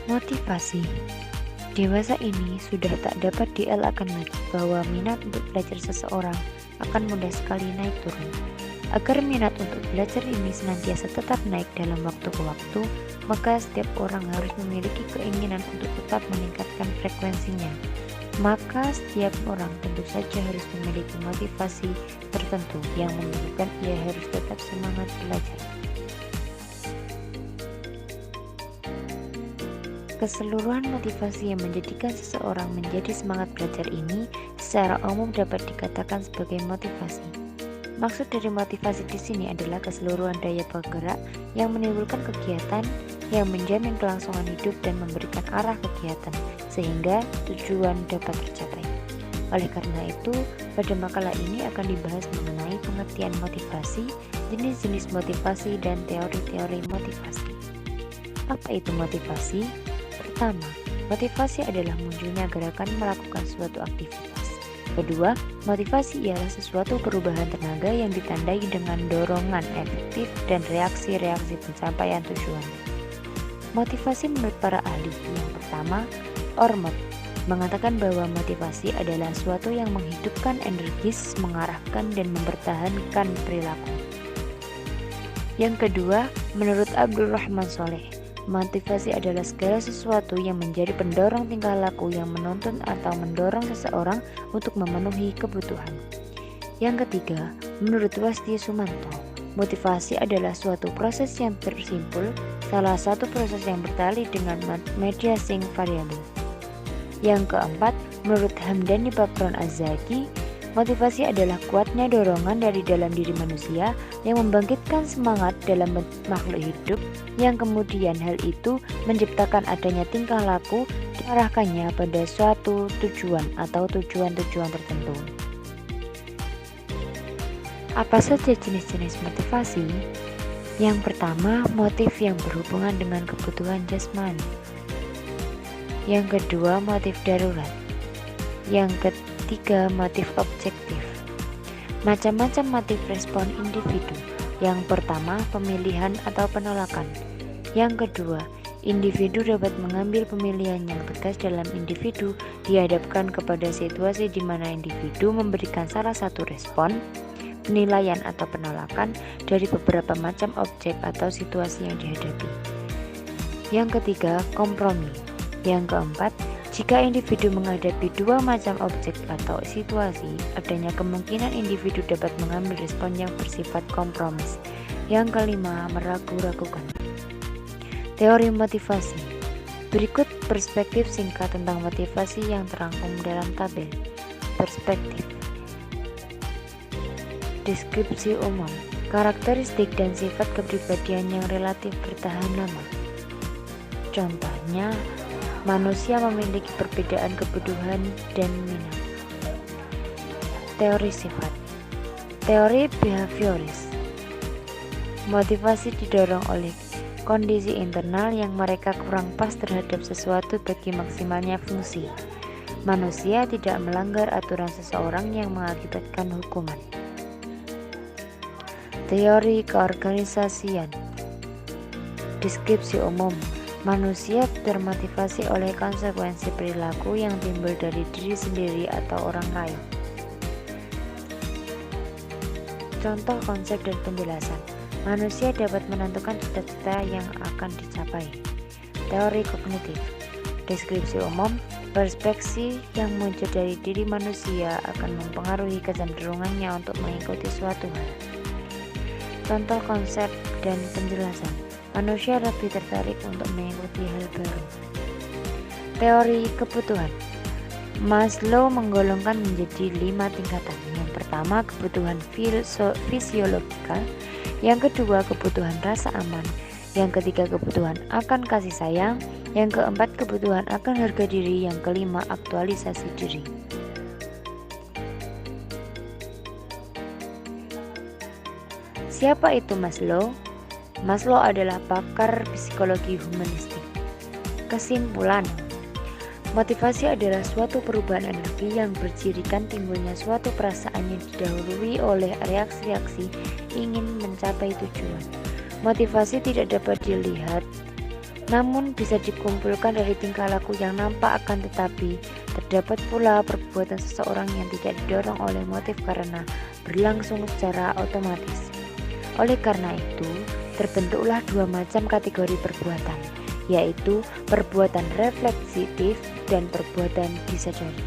Motivasi. Dewasa ini sudah tak dapat dielakkan lagi bahwa minat untuk belajar seseorang akan mudah sekali naik turun. Agar minat untuk belajar ini senantiasa tetap naik dalam waktu ke waktu, maka setiap orang harus memiliki keinginan untuk tetap meningkatkan frekuensinya. Maka setiap orang tentu saja harus memiliki motivasi tertentu yang menyebabkan ia harus tetap semangat belajar. Keseluruhan motivasi yang menjadikan seseorang menjadi semangat belajar ini secara umum dapat dikatakan sebagai motivasi. Maksud dari motivasi di sini adalah keseluruhan daya penggerak yang menimbulkan kegiatan yang menjamin kelangsungan hidup dan memberikan arah kegiatan sehingga tujuan dapat tercapai. Oleh karena itu, pada makalah ini akan dibahas mengenai pengertian motivasi, jenis-jenis motivasi, dan teori-teori motivasi. Apa itu motivasi? Pertama, motivasi adalah munculnya gerakan melakukan suatu aktivitas. Kedua, motivasi ialah sesuatu perubahan tenaga yang ditandai dengan dorongan efektif dan reaksi-reaksi pencapaian tujuan. Motivasi menurut para ahli yang pertama, Ormond mengatakan bahwa motivasi adalah suatu yang menghidupkan energis, mengarahkan dan mempertahankan perilaku. Yang kedua, menurut Abdul Rahman Soleh, motivasi adalah segala sesuatu yang menjadi pendorong tingkah laku yang menuntun atau mendorong seseorang untuk memenuhi kebutuhan. Yang ketiga, menurut Wasti Sumanto, motivasi adalah suatu proses yang tersimpul, salah satu proses yang bertali dengan mediasi variabel. Yang keempat, menurut Hamdani Bakron Az-Zaki, motivasi adalah kuatnya dorongan dari dalam diri manusia yang membangkitkan semangat dalam makhluk hidup yang kemudian hal itu menciptakan adanya tingkah laku diarahkannya pada suatu tujuan atau tujuan-tujuan tertentu. Apa saja jenis-jenis motivasi? Yang pertama, motif yang berhubungan dengan kebutuhan jasmani. Yang kedua, motif darurat. Yang ketiga, motif objektif. Macam-macam motif respon individu. Yang pertama, pemilihan atau penolakan. Yang kedua, individu dapat mengambil pemilihan yang tegas dalam individu dihadapkan kepada situasi di mana individu memberikan salah satu respon, penilaian atau penolakan dari beberapa macam objek atau situasi yang dihadapi. Yang ketiga, kompromi. Yang keempat, jika individu menghadapi dua macam objek atau situasi, adanya kemungkinan individu dapat mengambil respon yang bersifat kompromis. Yang kelima, meragu-ragukan. Teori motivasi. Berikut perspektif singkat tentang motivasi yang terangkum dalam tabel. Perspektif. Deskripsi umum. Karakteristik dan sifat kepribadian yang relatif bertahan lama. Contohnya, manusia memiliki perbedaan kebutuhan dan minat. Teori sifat. Teori behavioris. Motivasi didorong oleh kondisi internal yang mereka kurang pas terhadap sesuatu bagi maksimalnya fungsi. Manusia tidak melanggar aturan seseorang yang mengakibatkan hukuman. Teori keorganisasian. Deskripsi umum. Manusia termotivasi oleh konsekuensi perilaku yang timbul dari diri sendiri atau orang lain. Contoh konsep dan penjelasan. Manusia dapat menentukan cita-cita yang akan dicapai. Teori kognitif. Deskripsi umum. Perspektif yang muncul dari diri manusia akan mempengaruhi kecenderungannya untuk mengikuti suatu hal. Contoh konsep dan penjelasan. Manusia lebih tertarik untuk mengikuti hal baru. Teori kebutuhan. Maslow menggolongkan menjadi 5 tingkatan. Yang pertama, kebutuhan fisiologikal. Yang kedua, kebutuhan rasa aman. Yang ketiga, kebutuhan akan kasih sayang. Yang keempat, kebutuhan akan harga diri. Yang kelima, aktualisasi diri. Siapa itu Maslow? Maslow adalah pakar psikologi humanistik. Kesimpulan, motivasi adalah suatu perubahan energi yang bercirikan timbulnya suatu perasaan yang didahului oleh reaksi-reaksi ingin mencapai tujuan. Motivasi tidak dapat dilihat namun bisa dikumpulkan dari tingkah laku yang nampak akan tetapi terdapat pula perbuatan seseorang yang tidak didorong oleh motif karena berlangsung secara otomatis. Oleh karena itu, terbentuklah dua macam kategori perbuatan, yaitu perbuatan refleksif dan perbuatan disadari.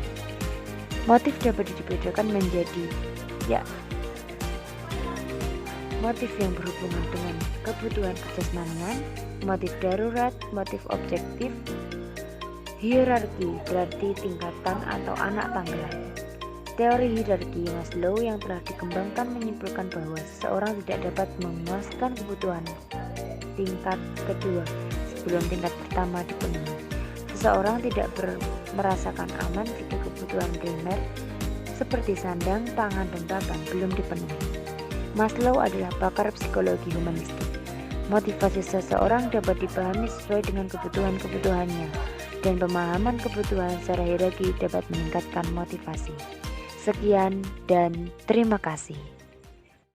Motif dapat dibedakan menjadi motif yang berhubungan dengan kebutuhan kejasmanian, motif darurat, motif objektif, hierarki berarti tingkatan atau anak tanggal. Teori hierarki Maslow yang telah dikembangkan menyimpulkan bahwa seseorang tidak dapat memuaskan kebutuhan tingkat kedua sebelum tingkat pertama dipenuhi. Seseorang tidak merasakan aman jika kebutuhan primer seperti sandang, pangan, dan papan belum dipenuhi. Maslow adalah pakar psikologi humanistik. Motivasi seseorang dapat dipahami sesuai dengan kebutuhan-kebutuhannya, dan pemahaman kebutuhan secara hierarki dapat meningkatkan motivasi. Sekian dan terima kasih.